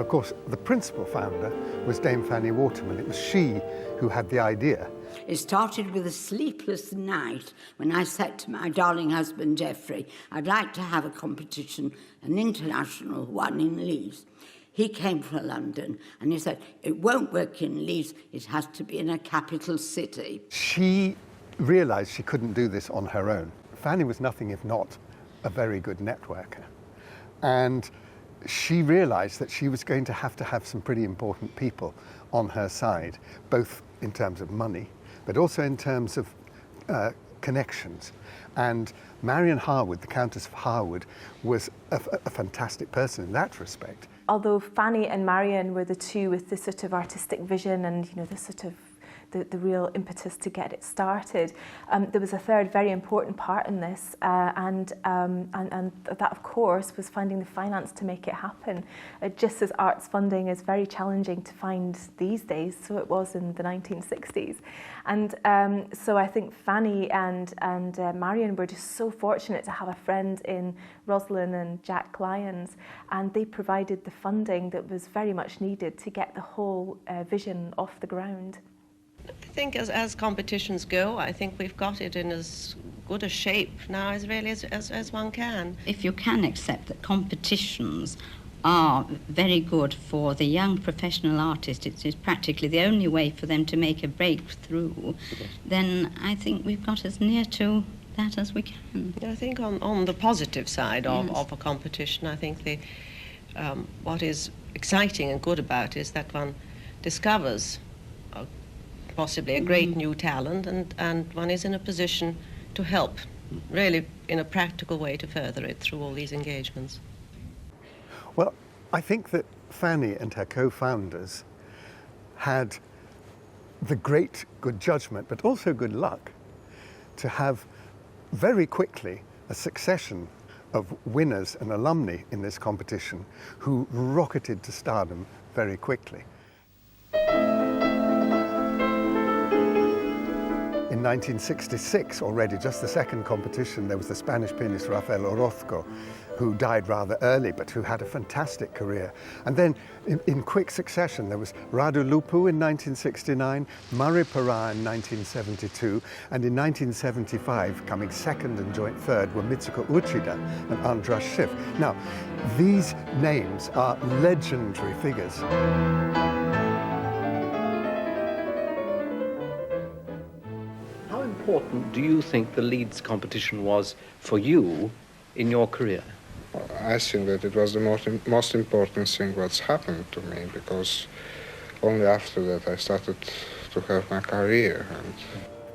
course, the principal founder was Dame Fanny Waterman. It was she who had the idea. It started with a sleepless night when I said to my darling husband, Geoffrey, I'd like to have a competition, an international one in Leeds. He came from London and he said, it won't work in Leeds, it has to be in a capital city. She realised she couldn't do this on her own. Fanny was nothing if not a very good networker. And she realised that she was going to have some pretty important people on her side, both in terms of money, but also in terms of connections. And Marion Harwood, the Countess of Harwood, was a fantastic person in that respect. Although Fanny and Marion were the two with the sort of artistic vision and, you know, the sort of the real impetus to get it started, there was a third very important part in this, and that, of course, was finding the finance to make it happen. Just as arts funding is very challenging to find these days, so it was in the 1960s. And so I think Fanny and Marion were just so fortunate to have a friend in Rosalind and Jack Lyons, and they provided the funding that was very much needed to get the whole vision off the ground. I think as competitions go, I think we've got it in as good a shape now as really as one can. If you can accept that competitions are very good for the young professional artist, it's practically the only way for them to make a breakthrough, then I think we've got as near to that as we can. I think on the positive side of a competition, I think what is exciting and good about it is that one discovers possibly a great new talent, and one is in a position to help, really in a practical way, to further it through all these engagements. Well, I think that Fanny and her co-founders had the great good judgment, but also good luck, to have very quickly a succession of winners and alumni in this competition who rocketed to stardom very quickly. In 1966 already, just the second competition, there was the Spanish pianist Rafael Orozco, who died rather early, but who had a fantastic career. And then in quick succession, there was Radu Lupu in 1969, Murray Parra in 1972, and in 1975, coming second and joint third, were Mitsuko Uchida and Andras Schiff. Now, these names are legendary figures. How important do you think the Leeds competition was for you in your career? I think that it was the most important thing that's happened to me, because only after that I started to have my career.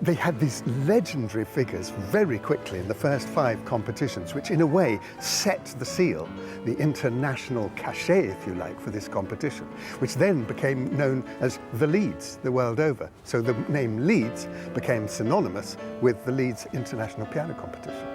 They had these legendary figures very quickly in the first 5 competitions, which in a way set the seal, the international cachet, if you like, for this competition, which then became known as the Leeds the world over. So the name Leeds became synonymous with the Leeds International Piano Competition.